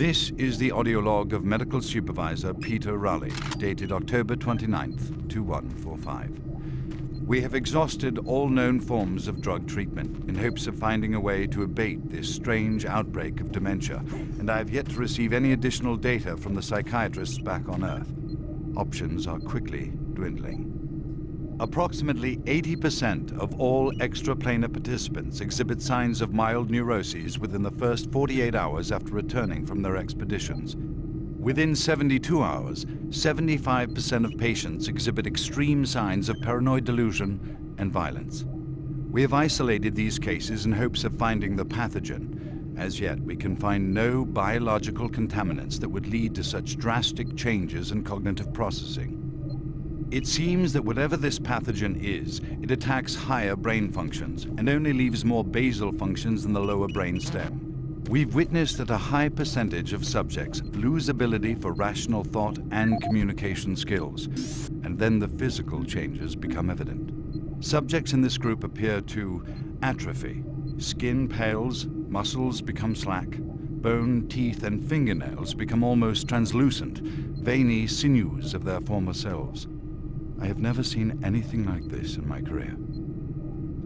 This is the audio log of Medical Supervisor Peter Raleigh, dated October 29th, 2145. We have exhausted all known forms of drug treatment in hopes of finding a way to abate this strange outbreak of dementia, and I have yet to receive any additional data from the psychiatrists back on Earth. Options are quickly dwindling. Approximately 80% of all extraplanar participants exhibit signs of mild neuroses within the first 48 hours after returning from their expeditions. Within 72 hours, 75% of patients exhibit extreme signs of paranoid delusion and violence. We have isolated these cases in hopes of finding the pathogen. As yet, we can find no biological contaminants that would lead to such drastic changes in cognitive processing. It seems that whatever this pathogen is, it attacks higher brain functions and only leaves more basal functions in the lower brain stem. We've witnessed that a high percentage of subjects lose ability for rational thought and communication skills, and then the physical changes become evident. Subjects in this group appear to atrophy. Skin pales, muscles become slack, bone, teeth, and fingernails become almost translucent, veiny sinews of their former selves. I have never seen anything like this in my career.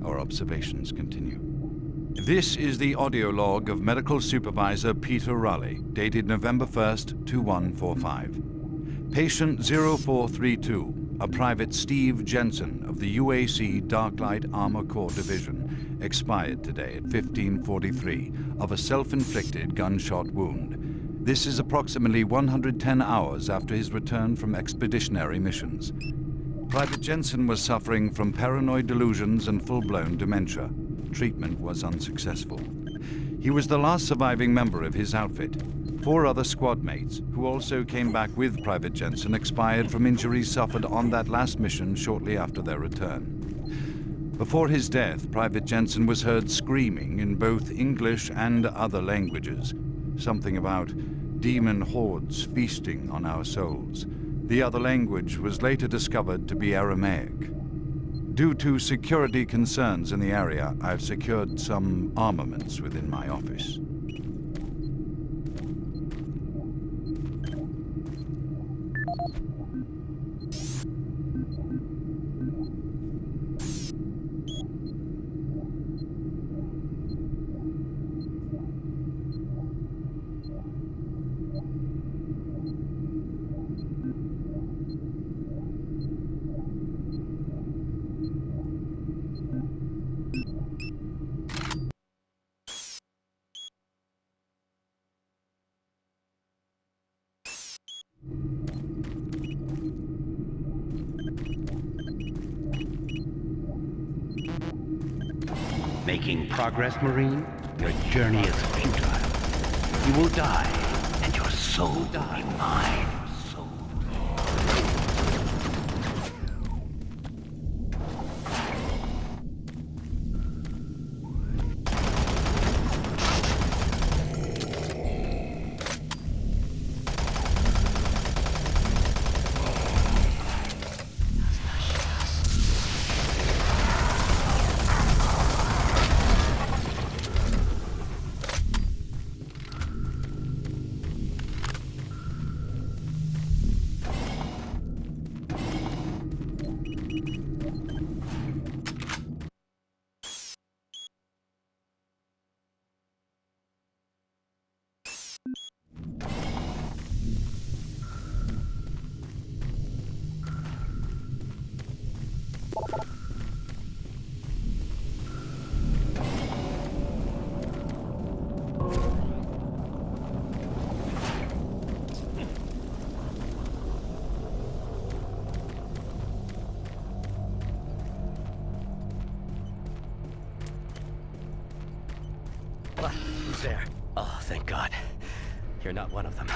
Our observations continue. This is the audio log of Medical Supervisor Peter Raleigh, dated November 1st, 2145. Patient 0432, a Private Steve Jensen of the UAC Dark Light Armor Corps Division, expired today at 15:43 of a self-inflicted gunshot wound. This is approximately 110 hours after his return from expeditionary missions. Private Jensen was suffering from paranoid delusions and full-blown dementia. Treatment was unsuccessful. He was the last surviving member of his outfit. 4 other squad mates, who also came back with Private Jensen, expired from injuries suffered on that last mission shortly after their return. Before his death, Private Jensen was heard screaming in both English and other languages, something about demon hordes feasting on our souls. The other language was later discovered to be Aramaic. Due to security concerns in the area, I've secured some armaments within my office. Making progress, Marine? Your journey is futile. You will die, and your soul will be mine. Who's there? Oh, thank God. You're not one of them.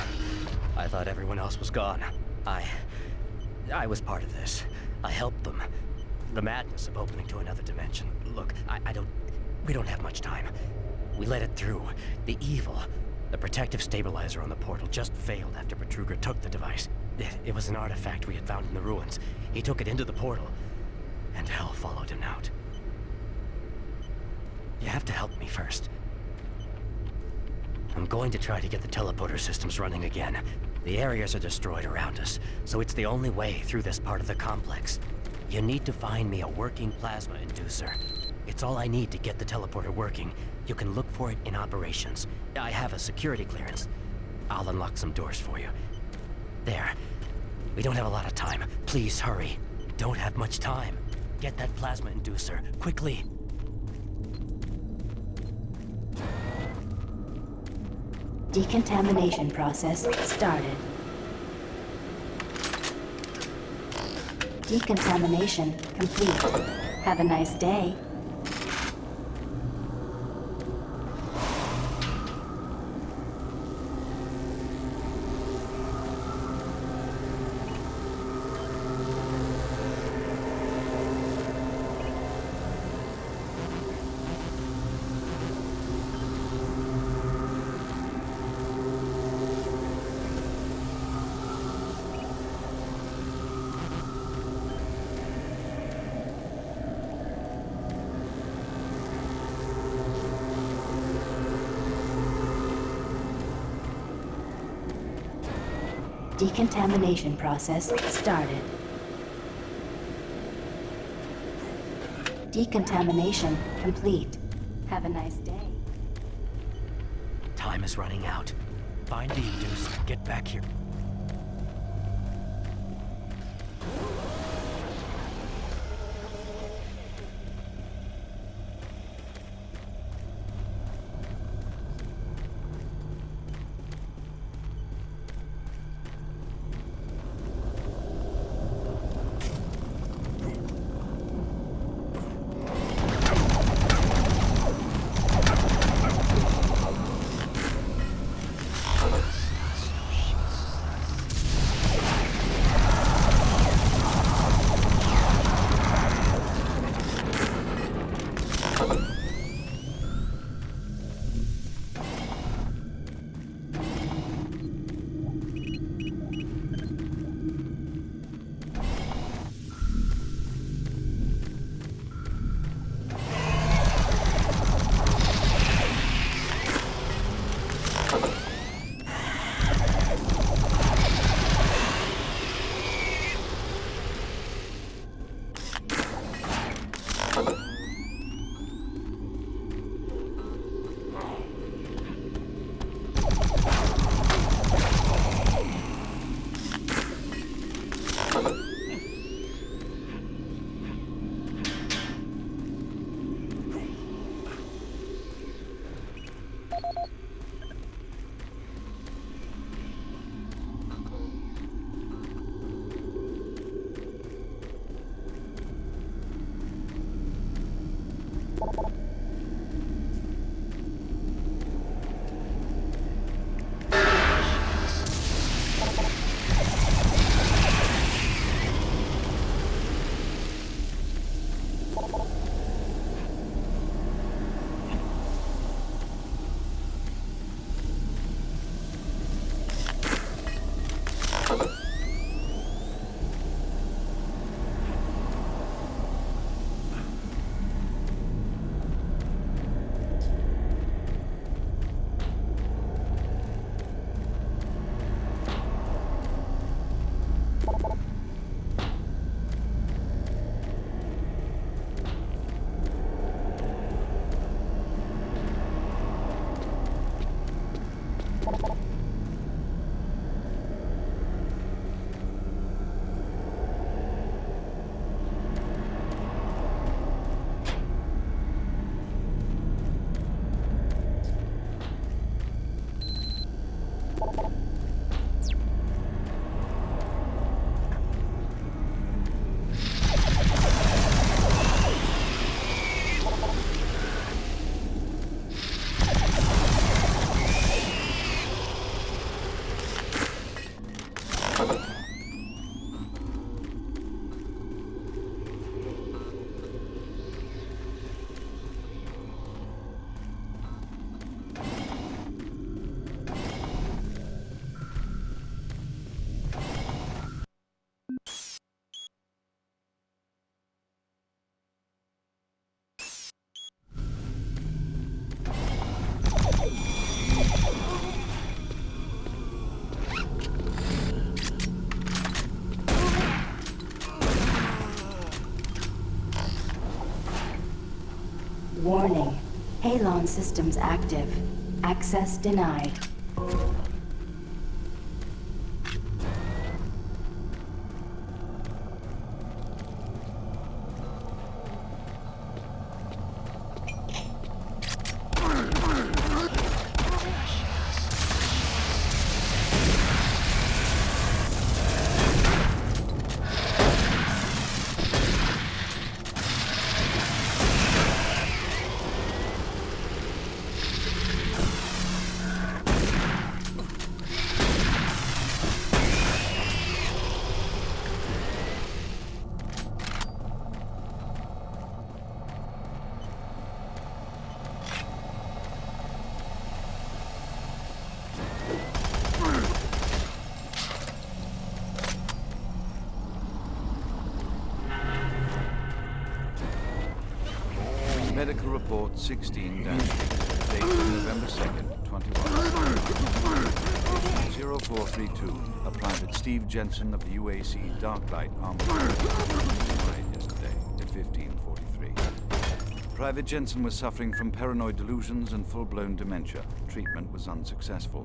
I thought everyone else was gone. I was part of this. I helped them. The madness of opening to another dimension. Look, we don't have much time. We let it through. The evil, the protective stabilizer on the portal just failed after Betruger took the device. It was an artifact we had found in the ruins. He took it into the portal, and hell followed him out. You have to help me first. I'm going to try to get the teleporter systems running again. The areas are destroyed around us, so it's the only way through this part of the complex. You need to find me a working plasma inducer. It's all I need to get the teleporter working. You can look for it in operations. I have a security clearance. I'll unlock some doors for you. There. We don't have a lot of time. Please hurry. Don't have much time. Get that plasma inducer, quickly. Decontamination process started. Decontamination complete. Have a nice day. Decontamination process started. Decontamination complete. Have a nice day. Time is running out. Find the inducer. Get back here. Ceylon systems active. Access denied. Medical report 16-, dated November 2nd, 0432, a Private Steve Jensen of the UAC Darklight Armored died yesterday at 15:43. Private Jensen was suffering from paranoid delusions and full-blown dementia. Treatment was unsuccessful.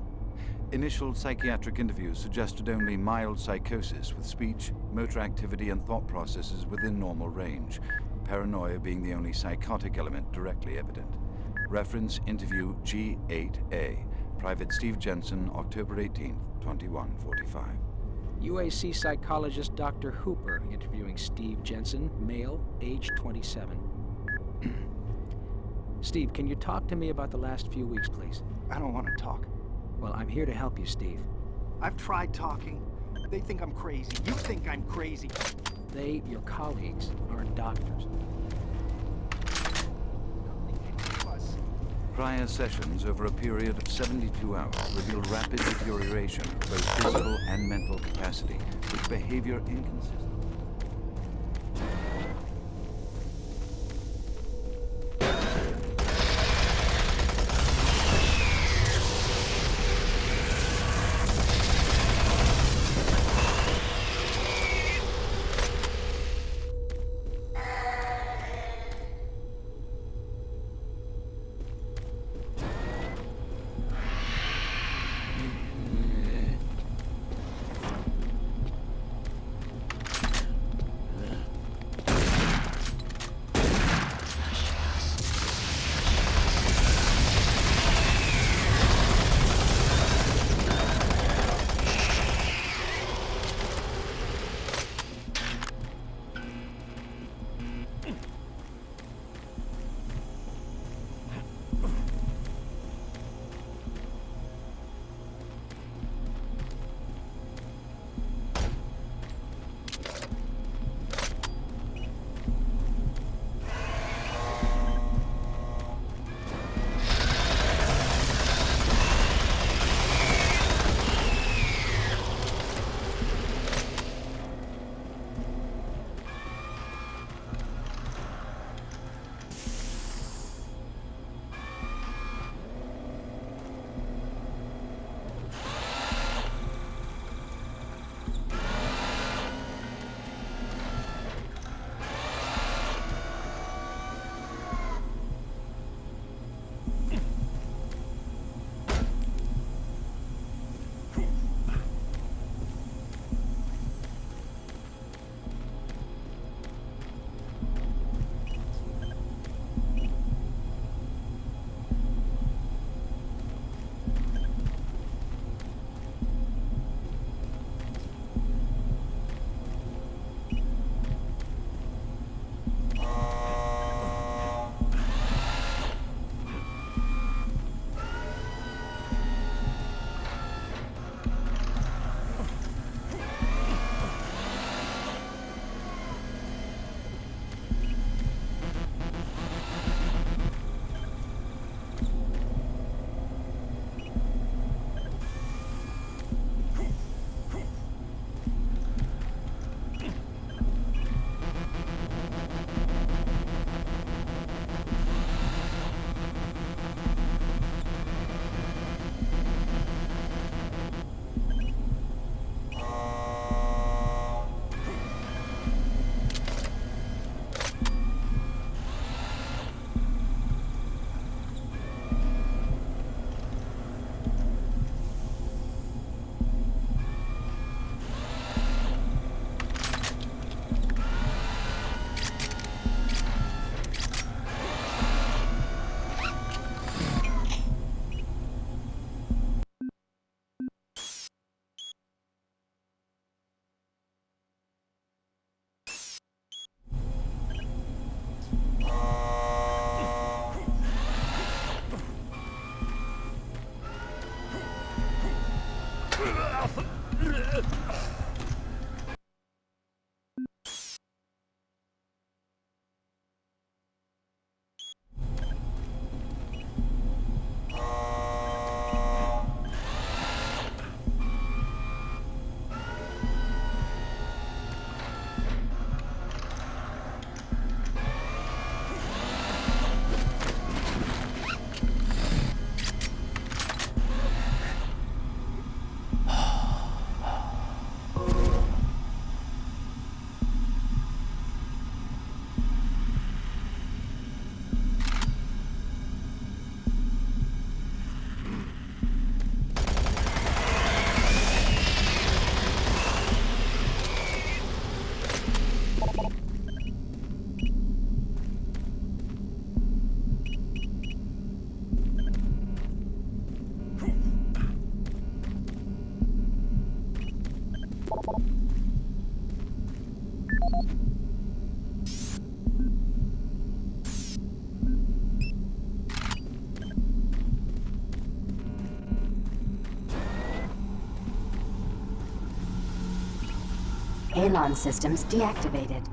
Initial psychiatric interviews suggested only mild psychosis with speech, motor activity, and thought processes within normal range. Paranoia being the only psychotic element directly evident. Reference interview G8A. Private Steve Jensen, October 18th, 21:45. UAC psychologist Dr. Hooper interviewing Steve Jensen, male, age 27. Steve, can you talk to me about the last few weeks, please? I don't want to talk. Well, I'm here to help you, Steve. I've tried talking. They think I'm crazy. You think I'm crazy. They, your colleagues, aren't doctors. Prior sessions over a period of 72 hours revealed rapid deterioration of both physical and mental capacity, with behavior inconsistent. Alon systems deactivated.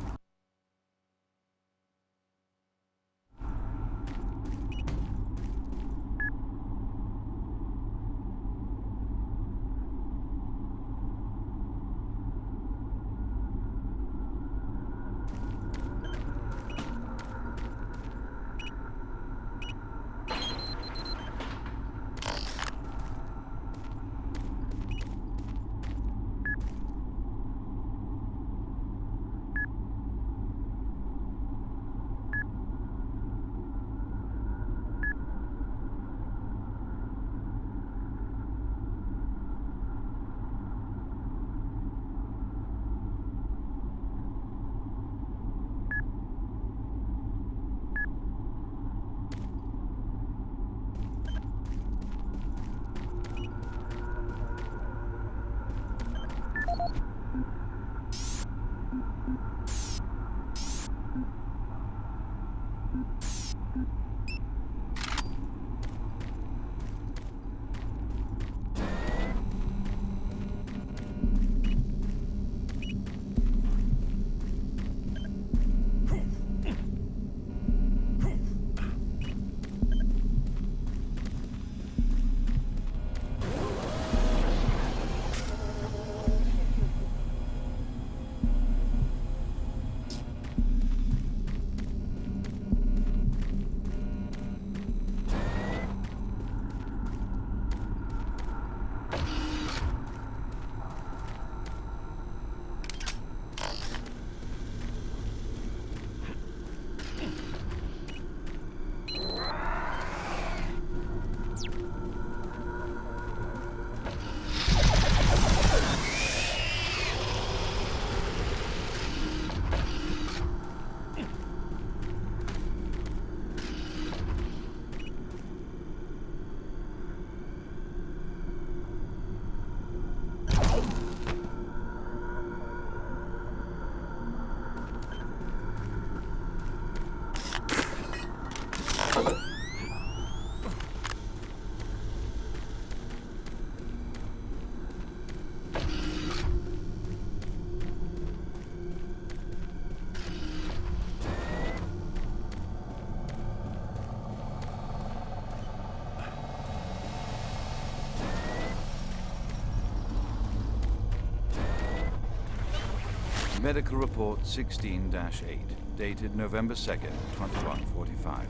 Medical Report 16-8, dated November 2nd, 2145.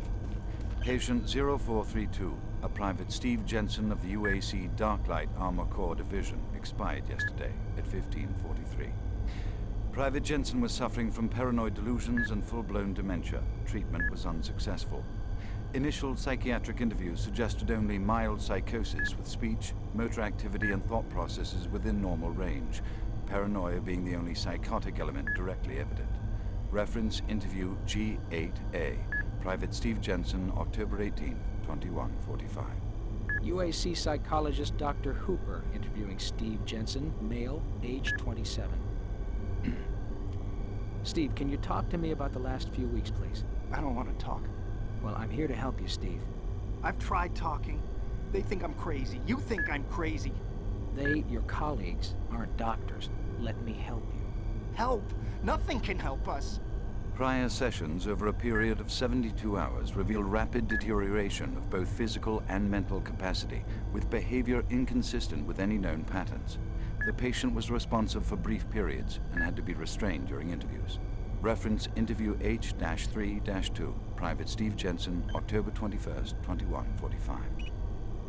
Patient 0432, a Private Steve Jensen of the UAC Darklight Armor Corps Division, expired yesterday at 15:43. Private Jensen was suffering from paranoid delusions and full-blown dementia. Treatment was unsuccessful. Initial psychiatric interviews suggested only mild psychosis with speech, motor activity, and thought processes within normal range. Paranoia being the only psychotic element directly evident. Reference interview G8A. Private Steve Jensen, October 18, 2145. UAC psychologist Dr. Hooper interviewing Steve Jensen, male, age 27. Steve, can you talk to me about the last few weeks, please? I don't want to talk. Well, I'm here to help you, Steve. I've tried talking. They think I'm crazy. You think I'm crazy. They, your colleagues, aren't doctors. Let me help you. Help? Nothing can help us. Prior sessions over a period of 72 hours revealed rapid deterioration of both physical and mental capacity, with behavior inconsistent with any known patterns. The patient was responsive for brief periods and had to be restrained during interviews. Reference interview H-3-2, Private Steve Jensen, October 21st, 2145.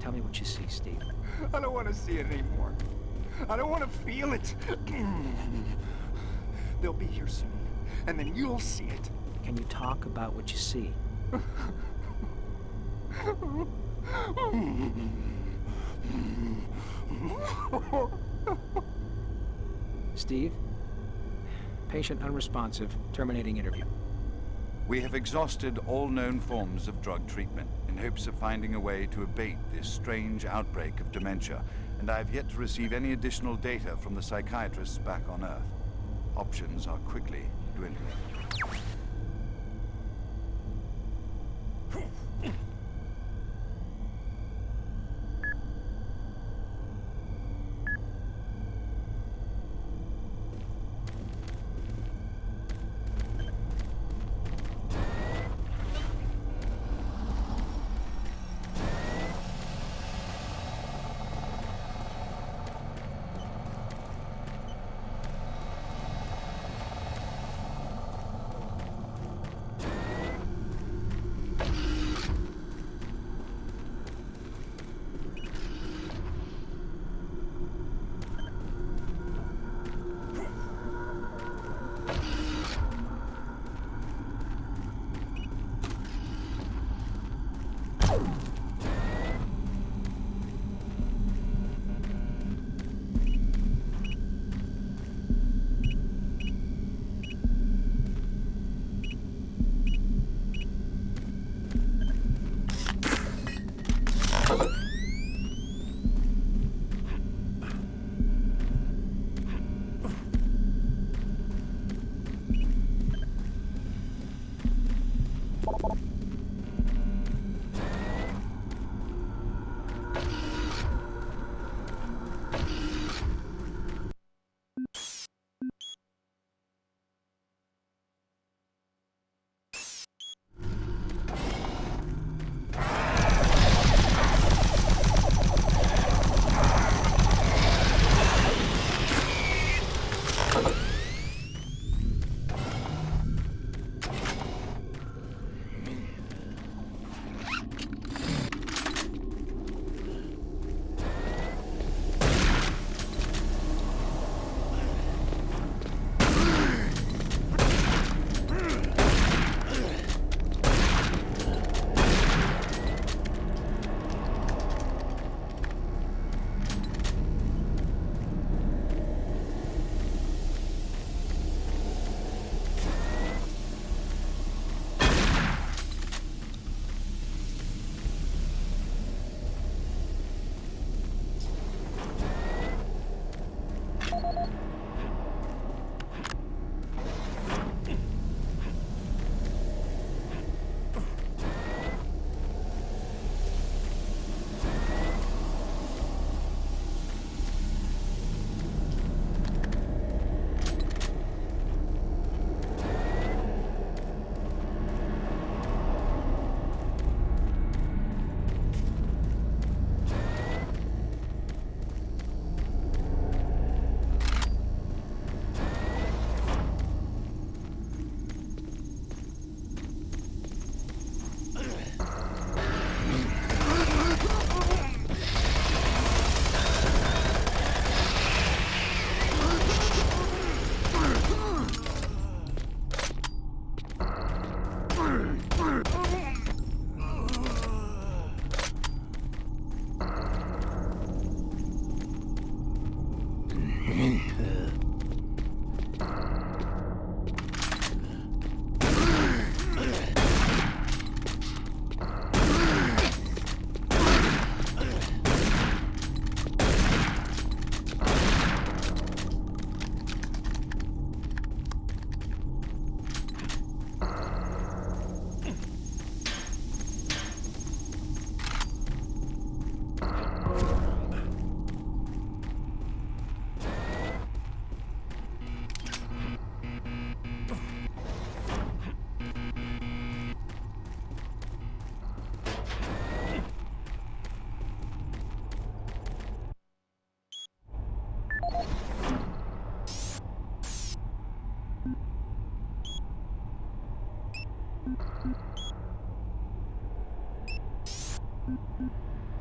Tell me what you see, Steve. I don't want to see it anymore. I don't want to feel it. They'll be here soon, and then you'll see it. Can you talk about what you see? Steve? Patient unresponsive. Terminating interview. We have exhausted all known forms of drug treatment in hopes of finding a way to abate this strange outbreak of dementia, and I have yet to receive any additional data from the psychiatrists back on Earth. Options are quickly dwindling.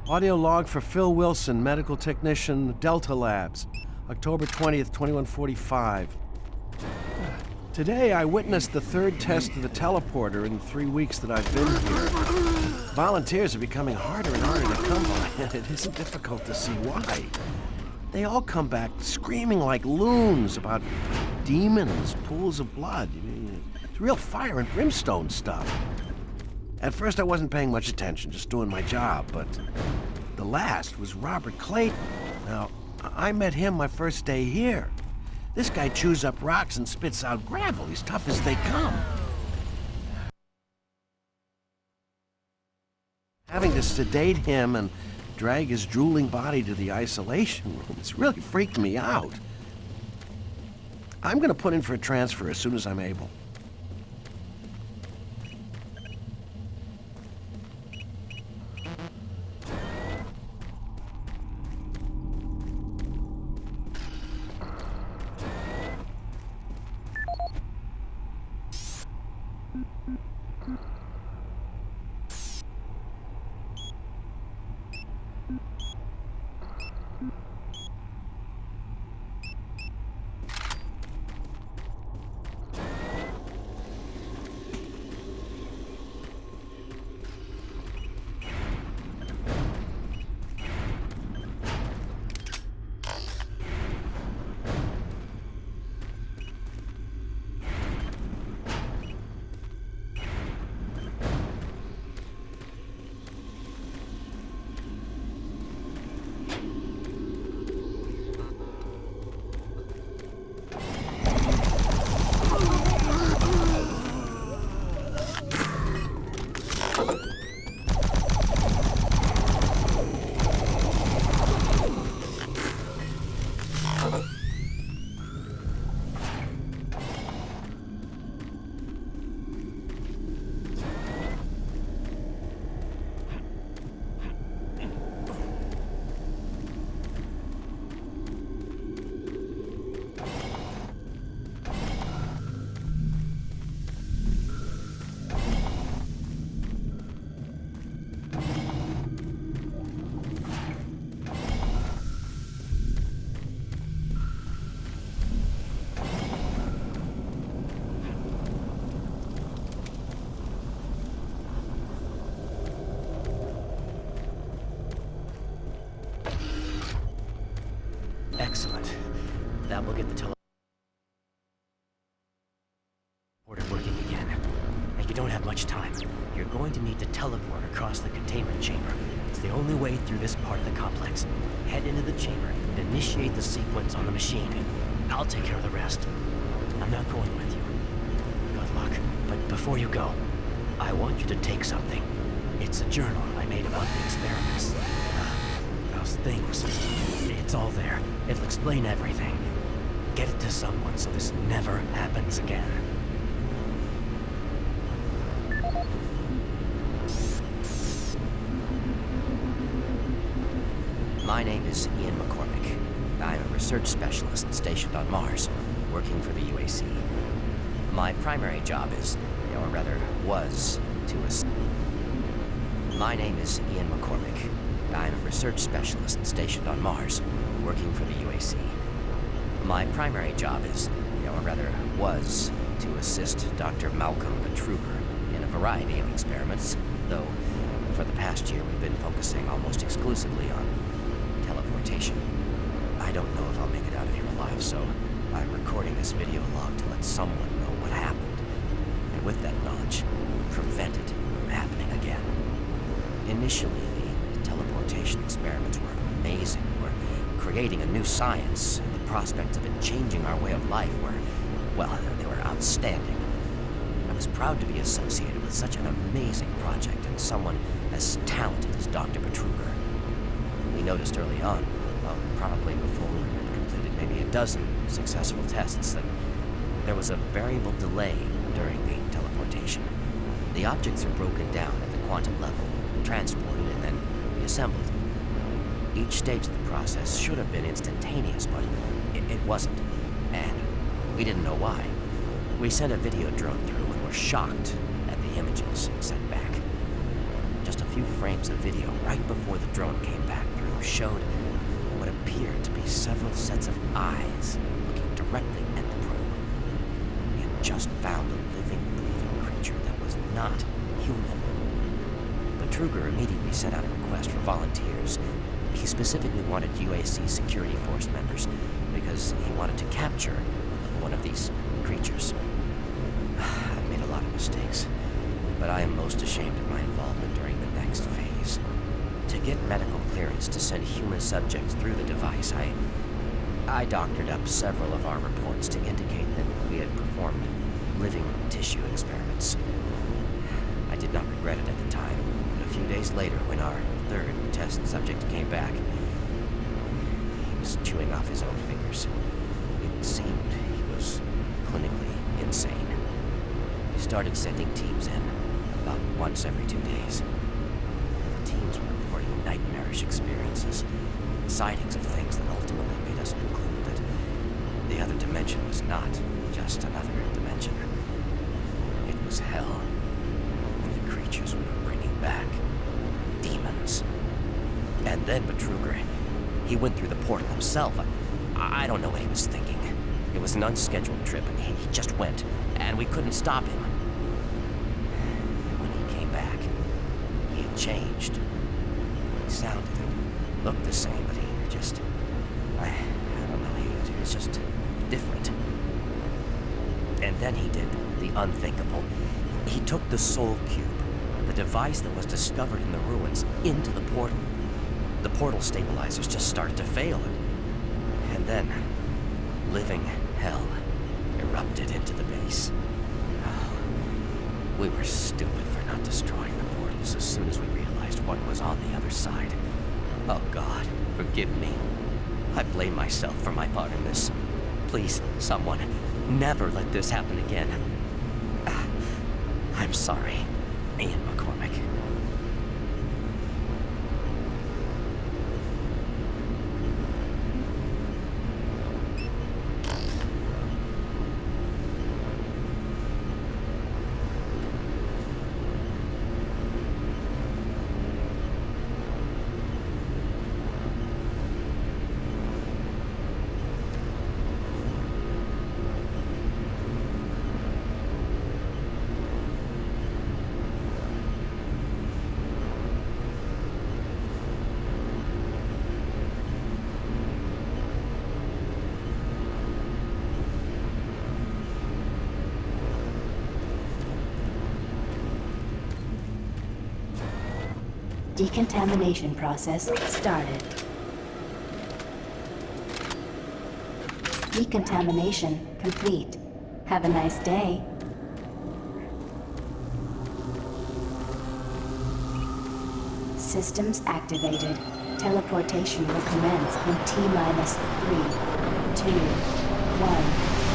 Audio log for Phil Wilson, medical technician, Delta Labs, October 20th, 2145. Today, I witnessed the third test of the teleporter in the 3 weeks that I've been here. Volunteers are becoming harder and harder to come by, and it isn't difficult to see why. They all come back screaming like loons about demons, pools of blood. It's real fire and brimstone stuff. At first, I wasn't paying much attention, just doing my job, but the last was Robert Clayton. Now, I met him my first day here. This guy chews up rocks and spits out gravel. He's tough as they come. Having to sedate him and drag his drooling body to the isolation room, it's really freaked me out. I'm gonna put in for a transfer as soon as I'm able. Excellent. That will get the teleporter working again. And you don't have much time. You're going to need to teleport across the containment chamber. It's the only way through this part of the complex. Head into the chamber and initiate the sequence on the machine. I'll take care of the rest. I'm not going with you. Good luck. But before you go, I want you to take something. It's a journal I made about the experiments. Those things. It's all there. It'll explain everything. Get it to someone so this never happens again. My name is Ian McCormick. I'm a research specialist stationed on Mars, working for the UAC. My primary job is, or rather was, to assist. My name is Ian McCormick. I'm a research specialist stationed on Mars, working for the UAC. My primary job is, or rather was, to assist Dr. Malcolm Petruger in a variety of experiments, though for the past year we've been focusing almost exclusively on teleportation. I don't know if I'll make it out of here alive, so I'm recording this video log to let someone know what happened, and with that knowledge, prevent it from happening again. Initially, the teleportation experiments were amazing. We were creating a new science, and the prospects of it changing our way of life were, well, they were outstanding. I was proud to be associated with such an amazing project and someone as talented as Dr. Petruger. We noticed early on, well, probably before we had completed maybe a dozen successful tests, that there was a variable delay during the teleportation. The objects are broken down at the quantum level, transported, and then reassembled. Each stage of the process should have been instantaneous, but it wasn't. And we didn't know why. We sent a video drone through and were shocked at the images it sent back. Just a few frames of video right before the drone came back through showed what appeared to be several sets of eyes looking directly at the probe. We had just found a living, breathing creature that was not human. But Truger immediately sent out a request for volunteers. He specifically wanted UAC security force members because he wanted to capture one of these creatures. I've made a lot of mistakes, but I am most ashamed of my involvement during the next phase. To get medical clearance to send human subjects through the device, I doctored up several of our reports to indicate that we had performed living tissue experiments. I did not regret it at the time, but a few days later, when our third test subject came back, he was chewing off his own fingers. It seemed he was clinically insane. We started sending teams in about once every 2 days. The teams were reporting nightmarish experiences, sightings of things that ultimately made us conclude that the other dimension was not just another dimension. It was hell, and the creatures we were bringing back, demons. And then Betruger, he went through the portal himself. I don't know what he was thinking. It was an unscheduled trip, and he just went, and we couldn't stop him. When he came back, he had changed. He sounded and looked the same, but he just... I don't know, he was just different. And then he did the unthinkable. He took the Soul Cube, the device that was discovered in the ruins, into the portal. The portal stabilizers just started to fail, and then living hell erupted into the base. Oh, we were stupid for not destroying the portals as soon as we realized what was on the other side. Oh God, forgive me. I blame myself for my part in this. Please, someone, never let this happen again. I'm sorry, Ian McCormick. Decontamination process started. Decontamination complete. Have a nice day. Systems activated. Teleportation will commence in T-minus 3, 2, 1.